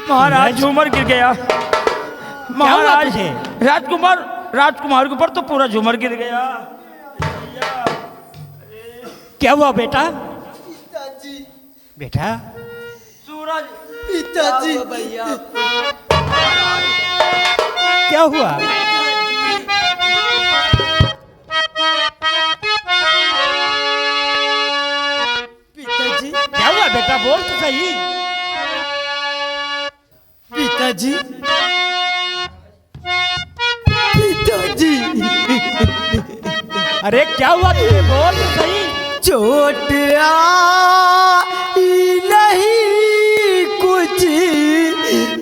महाराज झूमर गिर गया। महाराज राजकुमार राजकुमार के ऊपर तो पूरा झूमर गिर गया। क्या हुआ बेटा? पिताजी। बेटा सूरज। पिताजी भैया क्या हुआ? पिताजी क्या हुआ बेटा? बोल तो सही। पिताजी पिताजी अरे क्या हुआ तुझे? बोल तो सही। चोट आई नहीं कुछ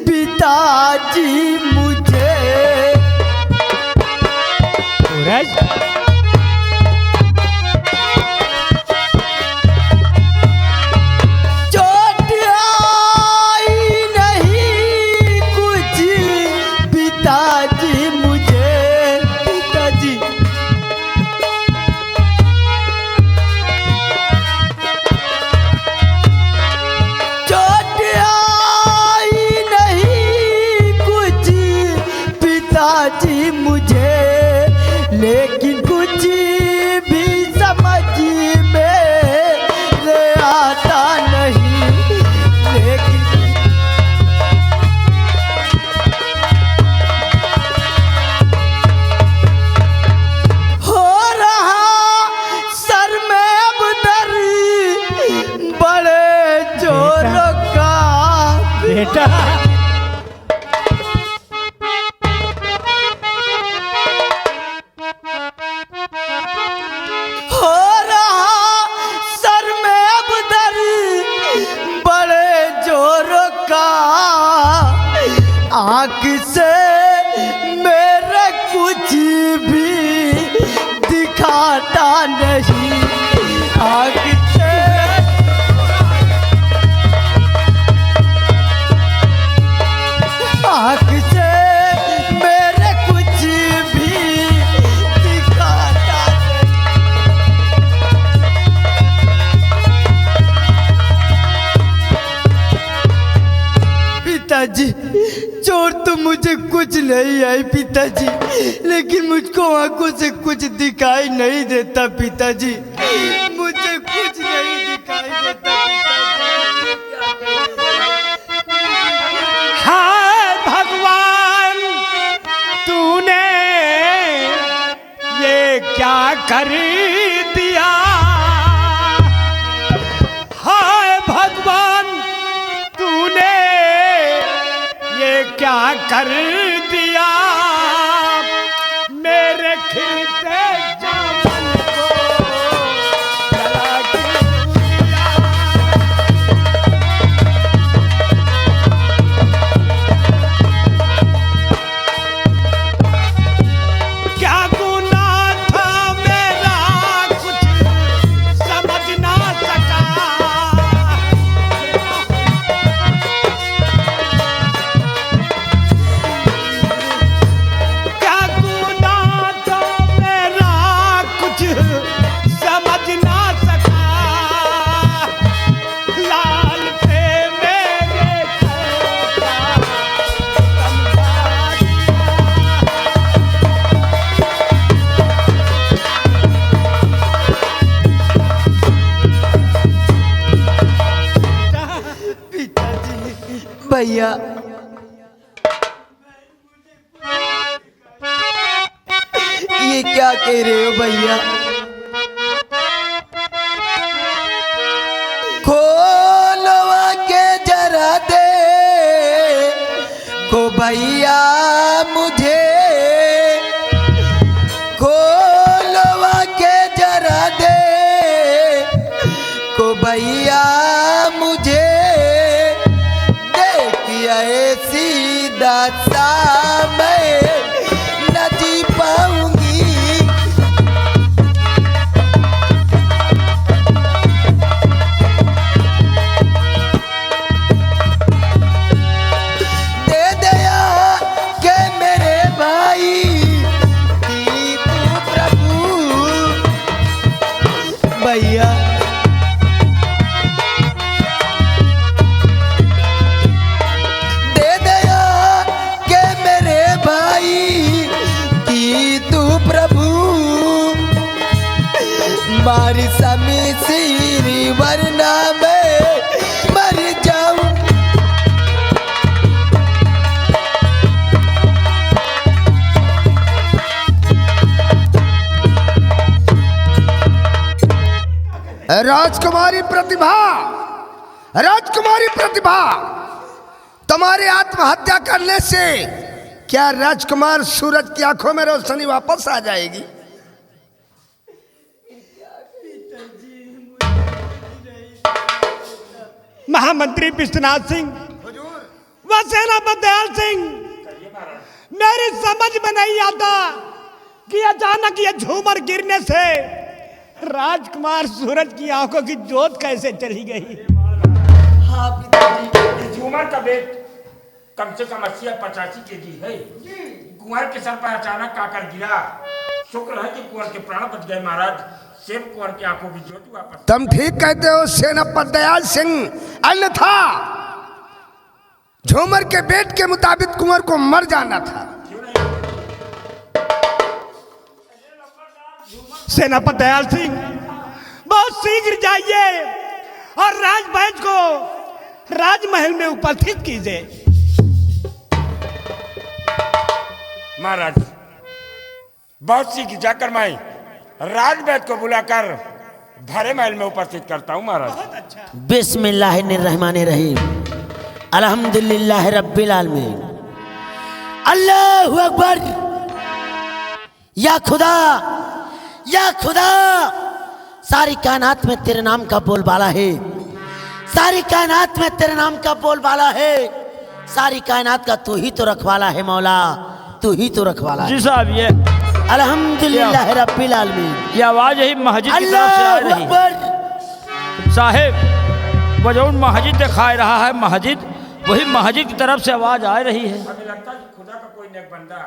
पिताजी मुझे। सूरज चोट आई नहीं कुछ पिताजी मुझे। पिताजी चोट आई नहीं कुछ पिताजी मुझे, लेकिन कुछ भी समझ में आता नहीं। लेकिन हो रहा सर में अब दर्द बड़े जोरों का। बेटा हो रहा सर में अब दर्द बड़े जोरों का। आँख से मेरे कुछ भी दिखाता नहीं। आँख से आँख से मेरे कुछ भी दिखाता नहीं। पिताजी चोट तो मुझे कुछ नहीं आई पिताजी, लेकिन मुझको आंखों से कुछ दिखाई नहीं देता पिताजी। मुझे कुछ नहीं दिखाई देता पिताजी। हाय भगवान, तूने ये क्या कर दिया? हाय भगवान, तूने ये क्या कर दिया? मेरे खिलते जामन को जला क्यों दिया? क्या गुनाह था मेरा कुछ समझ ना सका? क्या गुनाह था मेरा कुछ समझ ना सका? लाल पे मेरे कैसा समझा दिया? पिताजी भैया ये क्या कह रहे हो भैया? खोलवा के जरा दे को भैया मुझे। खोलवा के जरा दे को भैया मुझे। देखिए ऐसी दशा मैं न जी पाऊंगी। दे दया के मेरे भाई की तू प्रभु। भैया मारी समी सीरी वरना मैं मर जाऊं। राजकुमारी प्रतिभा, राजकुमारी प्रतिभा, तुम्हारी आत्महत्या करने से क्या राजकुमार सूरज की आंखों में रोशनी वापस आ जाएगी? महामंत्री विश्वनाथ सिंह व सेनापति दयाल सिंह, मेरी समझ में नहीं आता कि अचानक ये झूमर गिरने से राजकुमार सूरज की आंखों की जोत कैसे चली गई। हाँ पिताजी। इस झूमर का वेट कम से कम 80-85 केजी है। कुंवर के सर पर अचानक आकर गिरा। शुक्र है कि कुंवर के प्राण बच गए महाराज। सेब कुंवर की आंखों की ज्योति वापस। तुम ठीक कहते हो सेनापति दयाल सिंह, अन्यथा झूमर के बेट के मुताबिक कुंवर को मर जाना था। सेनापति दयाल सिंह, बहुत शीघ्र जाइए और राजभैज को राजमहल में उपस्थित कीजिए। महाराज, बहुत शीघ्र जाकर मैं राजवैद को बुलाकर भरे महल में उपस्थित करता हूँ महाराज। बिस्मिल्लाहिर्रहमानिर्रहीम, अल्हम्दुलिल्लाह रब्बिल आलमीन, अल्लाहु अकबर। या खुदा, या खुदा, सारी कायनात में तेरे नाम का बोलबाला है, सारी कायनात में तेरे नाम का बोलबाला है, सारी कायनात का तू ही तो रखवाला है मौला, तू ही तो रखवाला है। जी साहब, ये अल्हम्दुलिल्लाह रब्बिल आलमीन, ये आवाज यही मस्जिद की तरफ से आ अल्लाहु रही अकबर। साहेब। वो जो मस्जिद दिखाई रहा है मस्जिद, वही मस्जिद की तरफ से आवाज आ रही है। हमें लगता है कि खुदा का कोई नेक बंदा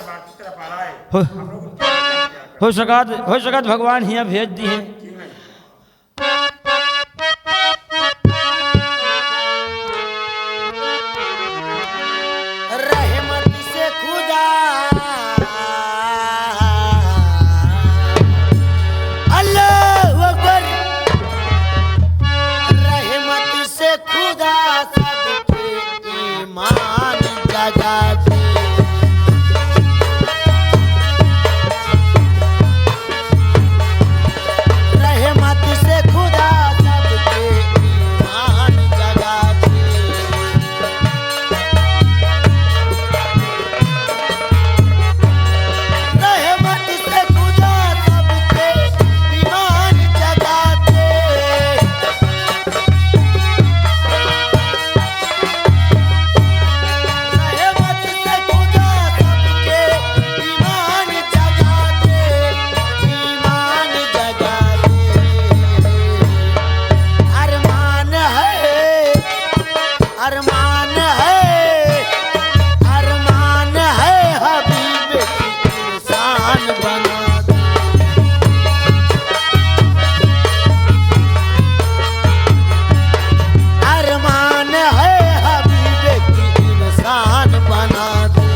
बाकी तरफ आ रहा है। हो सकत भगवान हिया भेज दी है। रहमत से खुदा, अल्लाहु अकबर। रहमत से खुदा सबके ईमान जगा दे। रहमत से खुदा सबके ईमान जगा दे। रहमत से खुदा सबके ईमान जगा दे। रहमत से खुदा सबके ईमान जगा दे, ईमान जगा दे। अरमान है, अरमान है, अरमान है हबीब की इंसान बना दे। अरमान है हबीब की इंसान बना दे।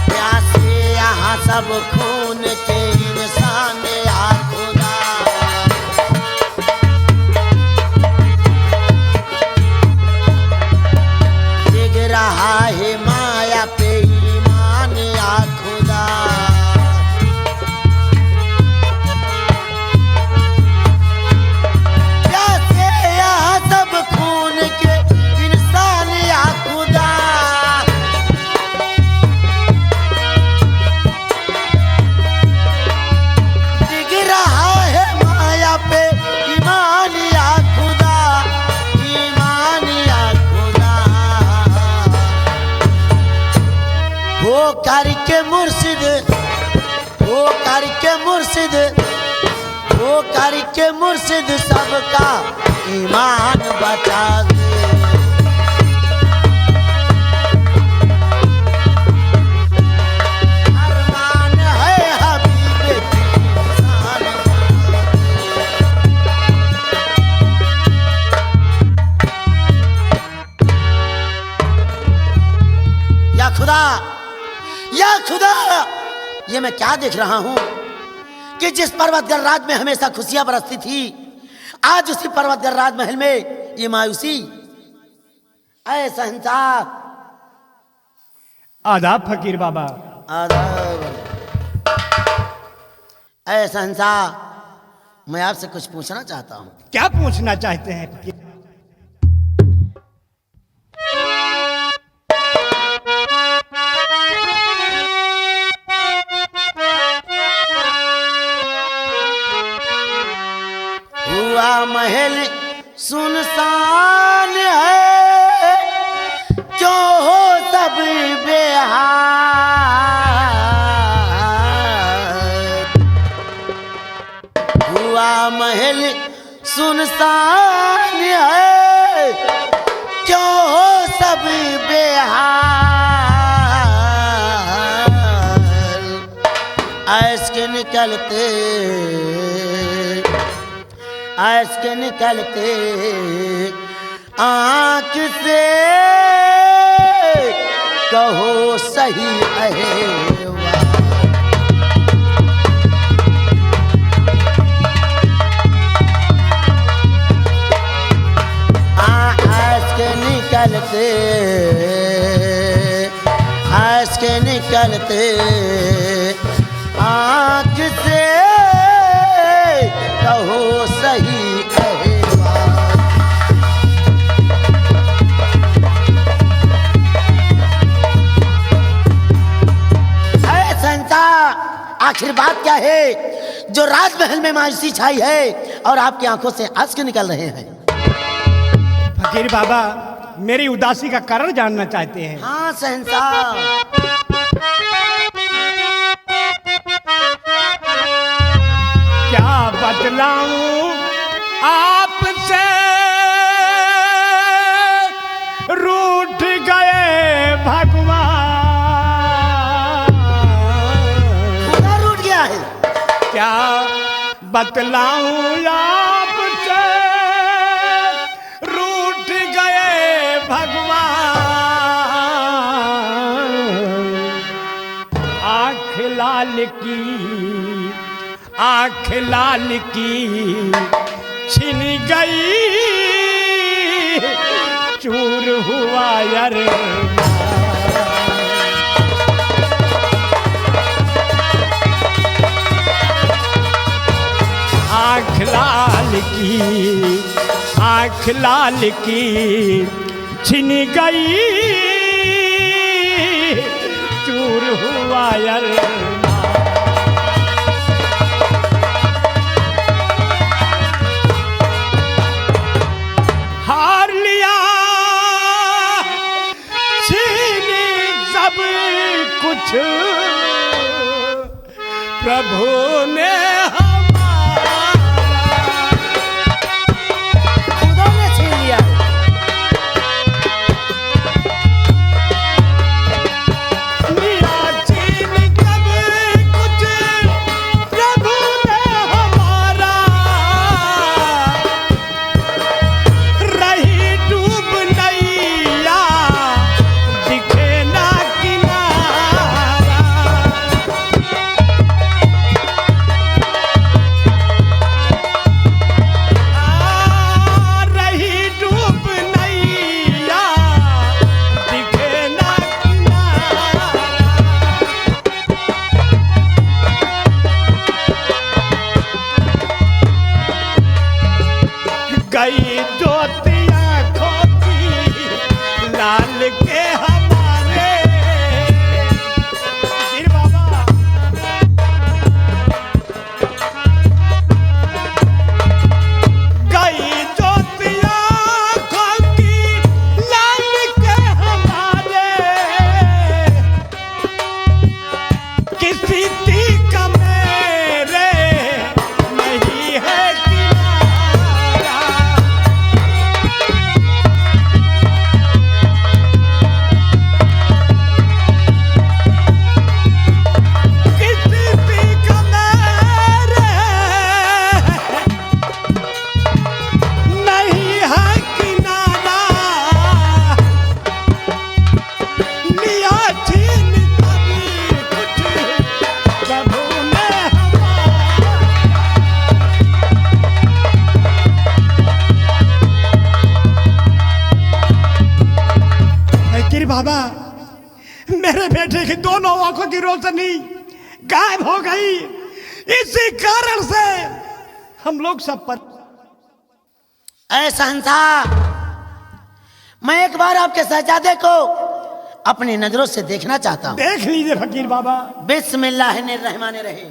प्यासे यहाँ सब खून के इंसान या खुदा। दिख रहा है माया पे ईमान या खुदा। प्यासे यहाँ सब खून के इंसान या खुदा। दिख रहा है माया पे ईमान या खुदा, ईमान या खुदा। हो करके मुर्शिद, हो करके मुर्शिद, हो करके मुर्शिद सबका ईमान बचा दे। अरमान है हबीब की इंसान बना दे। खुदा, या खुदा, ये मैं क्या देख रहा हूं कि जिस पर्वतगर राज में हमेशा खुशियां बरसती थी, आज उसी पर्वतगर राजमहल में ये मायूसी। ऐ शहंशाह। आदाब फकीर बाबा। आदाब। ऐ शहंशाह, मैं आपसे कुछ पूछना चाहता हूं। क्या पूछना चाहते हैं फकीर? हुआ महल सुनसान है, क्यों हो सब बेहाल। हुआ महल सुनसान है, क्यों हो सब बेहाल। ऐश के निकलते, ऐश के निकलते आँख से कहो सही अहेवाल। ऐश के निकलते, ऐश के निकलते आँख से कहो सही अहेवाल। ऐ संसार, आखिर बात क्या है जो राजमहल में मायूसी छाई है और आपकी आंखों से आंसू निकल रहे हैं? फकीर बाबा, मेरी उदासी का कारण जानना चाहते हैं? हाँ शहंशाह। क्या बतलाऊं आपसे, रूठ गए भगवान। खुदा रूठ गया है। क्या बतलाऊं आपसे, रूठ गए भगवान। आँख लाल की, आँख लाल की छिन गई, चूर हुआ यार। आँख लाल की, आँख लाल की छिन गई, चूर हुआ यार। हार लिया छीन सब कुछ प्रभु ने हमारा। खुदा ने छीन लिया। लिया छीन सब कुछ प्रभु ने हमारा। रही डूब नैया, दिखे ना किनारा। रही डूब नैया, दिखे ना किनारा। गई ज्योति आँखों की लाल के हमारे। गिर बाबा, गई ज्योति आँखों की लाल के हमारे। किसी तीक मेरे नहीं है किनारा। बाबा, मेरे बेटे की दोनों आंखों की रोशनी गायब हो गई। इसी कारण से हम लोग सब पर। ऐ शहंशाह, मैं एक बार आपके शहजादे को अपनी नजरों से देखना चाहता हूँ। देख लीजिए फकीर बाबा। बिस्मिल्लाहिर्रहमानिर्रहीम।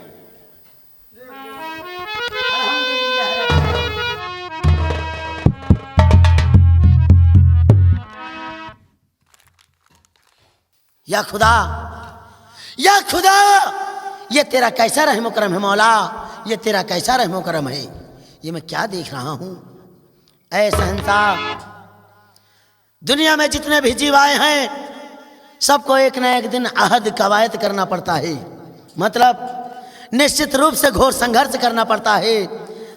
या खुदा, या खुदा, ये तेरा कैसा रहमो करम है मौला, ये तेरा कैसा रहमो करम है। ये मैं क्या देख रहा हूं। ऐ शहंशाह, दुनिया में जितने भी जीव आए हैं सबको एक न एक दिन अहद कवायद करना पड़ता है, मतलब निश्चित रूप से घोर संघर्ष करना पड़ता है,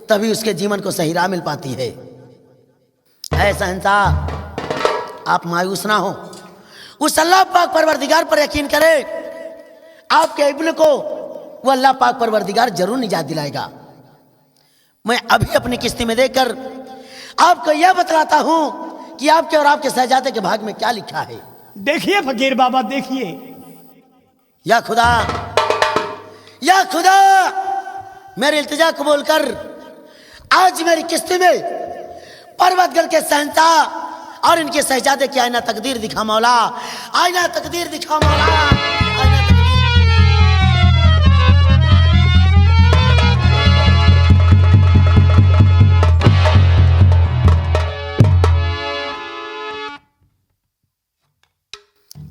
तभी उसके जीवन को सही राह मिल पाती है। ऐ शहंशाह, आप मायूस ना हो, उस अल्लाह पाक परवरदिगार पर यकीन करें। आपके इब्न को वो अल्लाह पाक परवरदिगार जरूर निजात दिलाएगा। मैं अभी अपनी किस्ती में देखकर आपको यह बतलाता हूं कि आपके और आपके शहजादे के भाग में क्या लिखा है। देखिए फकीर बाबा, देखिए। या खुदा, या खुदा, मेरी इल्तिजा कबूल कर। आज मेरी किस्ती में पर्वतगढ़ के शहंशाह और इनके शहजादे की आईना तकदीर दिखा मौला, आईना तकदीर दिखा मौला, आईना तकदीर।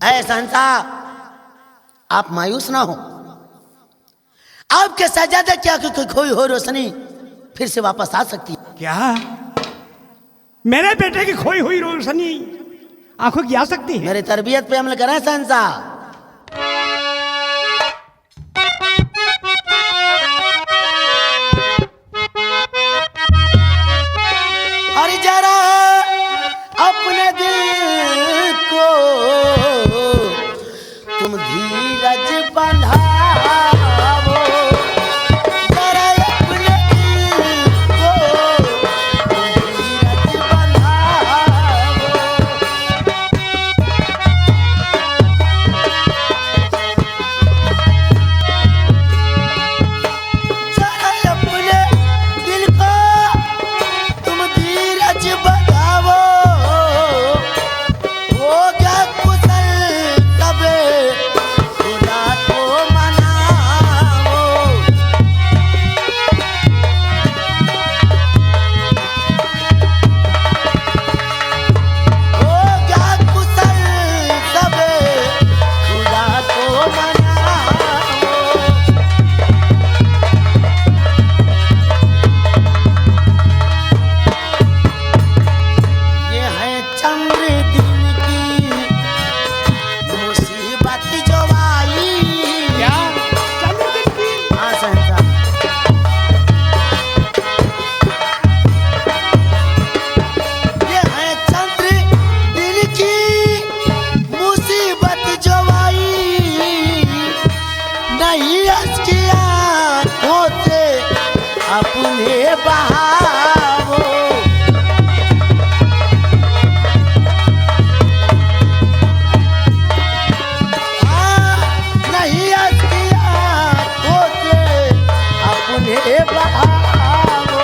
ऐ शहंशाह, आप मायूस ना हो। आपके शहजादे की आंखों की खोई हो रोशनी फिर से वापस आ सकती है। क्या मेरे बेटे की खोई हुई रोशनी आंखों की आ सकती है? मेरी तरबियत पे अमल करें शहंशाह। और जरा अपने दिल को तुम धीरज बंधाओ, जरा अपने दिल को तुम धीरज बंधाओ। जरा अपने दिल को तुम धीरज बंधाओ, होगा कुशल तबे खुदा को मनाओ। होगा कुशल तबे खुदा को मनाओ। ये है चंद्र दिन की मुसीबत जो आई। क्या चंद्र दिन की? हाँ शहंशाह, ये है चंद्र दिन की मुसीबत जो आई। नहीं उसकी आंखों से अपने बहाओ। नहीं उसकी आंखों से अपने बहाओ।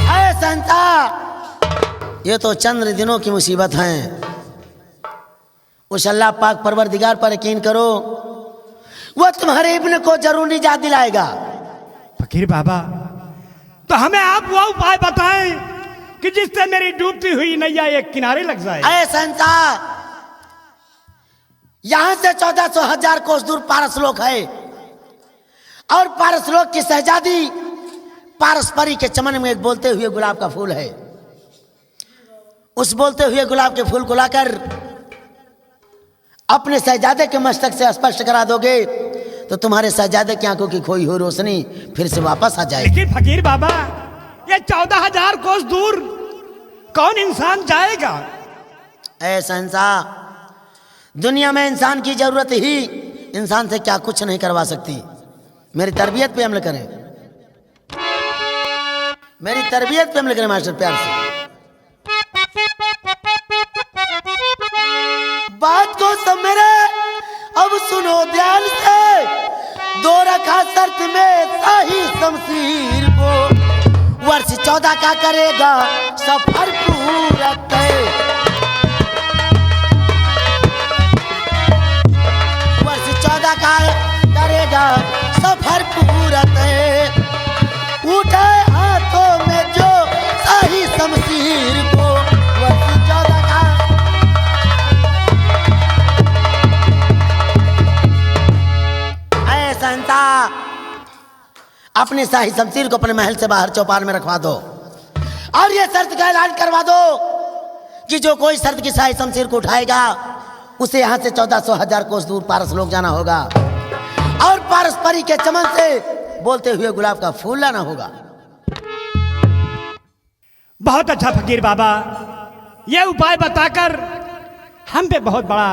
ऐ शहंशाह, ये तो चंद्र दिनों की मुसीबत है। उस अल्लाह पाक परवरदिगार पर यकीन करो, वो तुम्हारे इब्न को जरूर निजात दिलाएगा। फकीर बाबा, तो हमें आप वो उपाय बताएं कि जिससे मेरी डूबती हुई नैया एक किनारे लग जाए। ऐ शहंशाह, यहां से 1400 कोस दूर पारसलोक है, और पारसलोक की शहजादी पारसपरी के चमन में एक बोलते हुए गुलाब का फूल है। उस बोलते हुए गुलाब के फूल को लाकर अपने शहजादे के मस्तक से स्पष्ट करा दोगे तो तुम्हारे शहजादे की आंखों की खोई हुई रोशनी फिर से वापस आ जाएगी। लेकिन फकीर बाबा, ये 14,000 कोस दूर कौन इंसान जाएगा? ऐ शहंशाह, दुनिया में इंसान की जरूरत ही इंसान से क्या कुछ नहीं करवा सकती। मेरी तरबियत पे अमल करें। मेरी तरबियत पे अमल करें मास्टर, प्यार से। बात को सब मेरे अब सुनो ध्यान से, दो रखा शर्त में शाही शमशीर को, वर्ष 14 का करेगा सफर पूरा तय, वर्ष 14 का करेगा सफर पूरा तय, उठे हाथों में जो शाही शमशीर को, वर्ष 14 का। ऐ संता अपने शाही शमशीर को अपने महल से बाहर चौपाल में रखवा दो और ये शर्त का ऐलान करवा दो कि जो कोई शर्त की शाही शमशीर को उठाएगा उसे यहाँ से 1400 कोस दूर पारस लोग जाना होगा और पारस्परी के चमन से बोलते हुए गुलाब का फूल लाना होगा। बहुत अच्छा फकीर बाबा, यह उपाय बताकर हम पे बहुत बड़ा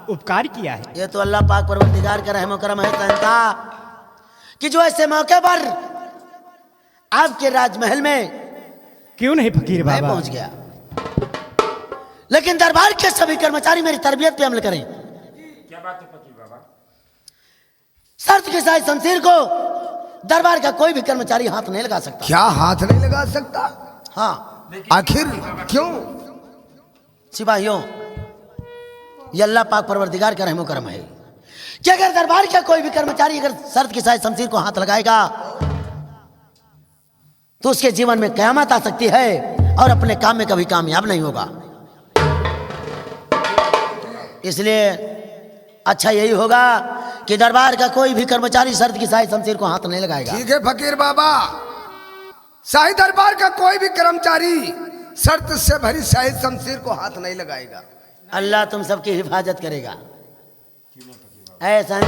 उपकार किया है। ये तो अल्लाह पाक परवरदिगार का रहम करम है संता कि जो ऐसे मौके पर आपके राजमहल में क्यों नहीं फकीर मैं बाबा, पहुंच गया, लेकिन दरबार के सभी कर्मचारी मेरी तरबियत पे अमल करें। क्या बात है फकीर बाबा? शर्त के साथ शमशीर को दरबार का कोई भी कर्मचारी हाथ नहीं लगा सकता। क्या हाथ नहीं लगा सकता? हाँ, आखिर क्यों? सिपाहियों, ये अल्लाह पाक परवरदिगार का रहमो करम है कि अगर दरबार का कोई भी कर्मचारी अगर शर्त के साथ शमशीर को हाथ लगाएगा तो उसके जीवन में कयामत आ सकती है और अपने काम में कभी कामयाब नहीं होगा। इसलिए अच्छा यही होगा कि दरबार का कोई भी कर्मचारी शर्त की शाही शमशीर को हाथ नहीं लगाएगा। ठीक है फकीर बाबा, शाही दरबार का कोई भी कर्मचारी शर्त से भरी शाही शमशीर को हाथ नहीं लगाएगा। अल्लाह तुम सबकी हिफाजत करेगा। ऐसा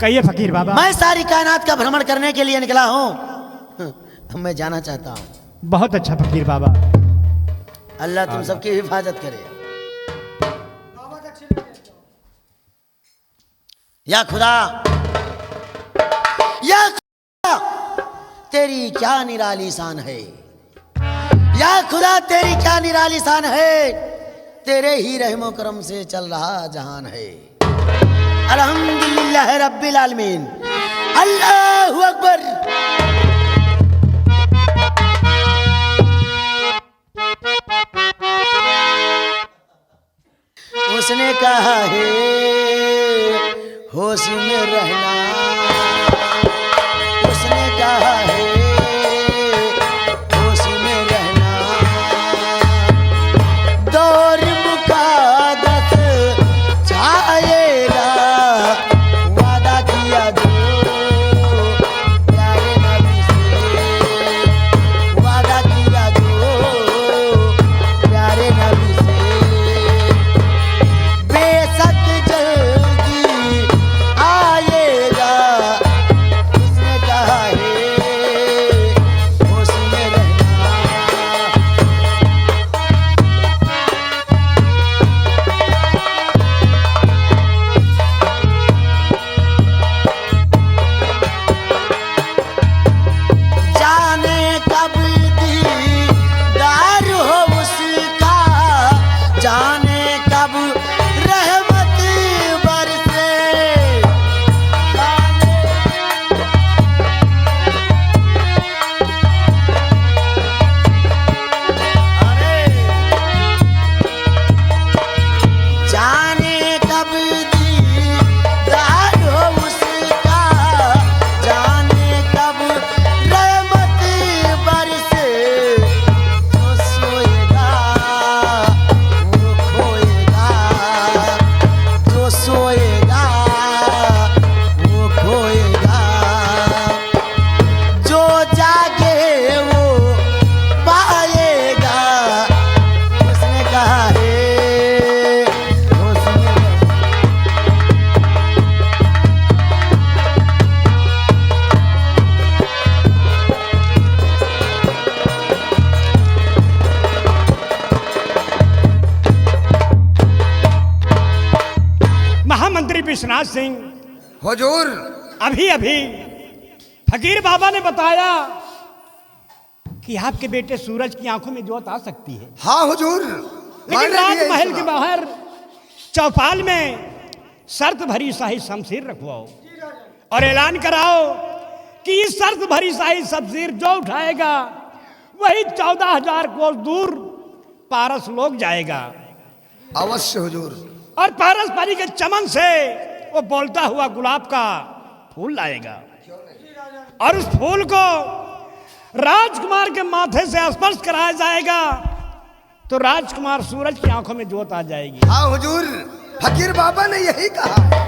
कहिए फकीर बाबा। मैं सारी कायनात का भ्रमण करने के लिए निकला हूं, मैं जाना चाहता हूं। बहुत अच्छा फकीर बाबा, अल्लाह तुम सबकी हिफाजत करे। या खुदा, या खुदा तेरी क्या निराली शान है, या खुदा तेरी क्या निराली शान है, तेरे ही रहमो करम से चल रहा जहान है। अल्हम्दुलिल्लाह रब्बिल आलमीन, अल्लाहु अकबर। उसने कहा है होश में रहना, उसने कहा है होश में रहना, दौर मुकादस छाएगा, वादा किया जो प्यारे नबी से, वादा किया जो प्यारे नबी से, बेशक जल्दी आएगा, उसने कहा है होश में रहना। जाने कब दीदार हो उसका, जाने कब रहमत बरसे, जाने कब दीदार हो उसका, जाने कब रहमत बरसे, जो सोएगा वो खोएगा, जो सोएगा वो खोएगा, जो जागे वो पाएगा, उसने कहा है उसने। महामंत्री विश्वनाथ सिंह, हुजूर, अभी अभी फकीर बाबा ने बताया कि आपके बेटे सूरज की आंखों में ज्योत आ सकती है। हाँ हुजूर, लेकिन मैंने भी यही राजमहल के सुना। बाहर चौपाल में शर्त भरी शाही शमशीर रखवाओ और ऐलान कराओ कि इस शर्त भरी शाही शमशीर जो उठाएगा वही 14,000 कोस दूर पारस लोग जाएगा अवश्य हुजूर। और पारस पानी के चमन से वो बोलता हुआ गुलाब का फूल लाएगा और उस फूल को राजकुमार के माथे से स्पर्श कराया जाएगा तो राजकुमार सूरज की आंखों में ज्योत आ जाएगी। हाँ हुजूर, फकीर बाबा ने यही कहा है।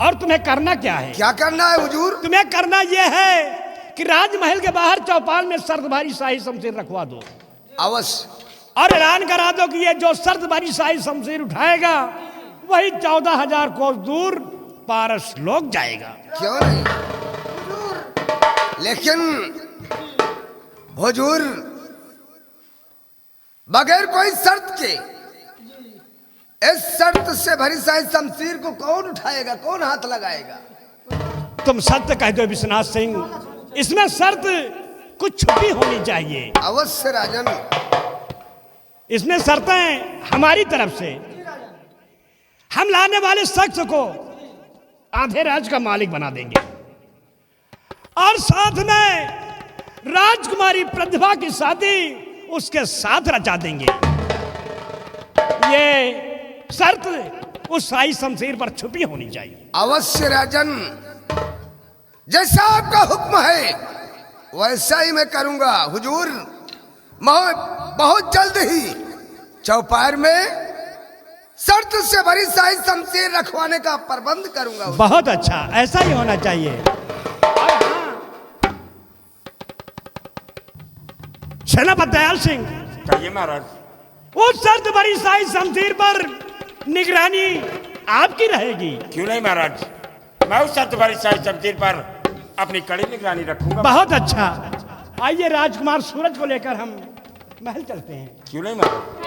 और तुम्हें करना क्या है? क्या करना है हुजूर? तुम्हें करना यह है कि राजमहल के बाहर चौपाल में शर्त भारी शाही शमशीर रखवा दो अवश्य। और ऐलान करा दो कि ये जो शर्त भारी शाही शमशीर उठाएगा वही 14,000 कोस दूर पारस लोग जाएगा। क्यों नहीं लेकिन हुजूर, बगैर कोई शर्त के इस शर्त से भरी शाही शमशीर को कौन उठाएगा, कौन हाथ लगाएगा? तुम सत्य कहते हो विश्वनाथ सिंह, इसमें शर्त कुछ छुपी होनी चाहिए। अवश्य राजन। इसमें शर्तें हमारी तरफ से, हम लाने वाले शख्स को आधे राज का मालिक बना देंगे और साथ में राजकुमारी प्रतिभा की शादी उसके साथ रचा देंगे। ये शर्त उस शाही शमशीर पर छुपी होनी चाहिए। अवश्य राजन, जैसा आपका हुक्म है वैसा ही मैं करूंगा हुजूर। मैं बहुत जल्द ही चौपार में शर्त से भरी शाही शमशीर रखवाने का प्रबंध करूंगा। बहुत अच्छा, ऐसा ही होना चाहिए। सेनापति दयाल सिंह, कहिए महाराज। उस शर्त भरी शाही शमशीर पर निगरानी आपकी रहेगी। क्यों नहीं महाराज, मैं उस शर्त भरी शाही शमशीर पर अपनी कड़ी निगरानी रखूंगा। बहुत अच्छा, आइए राजकुमार सूरज को लेकर हम महल चलते हैं। क्यों नहीं महाराज।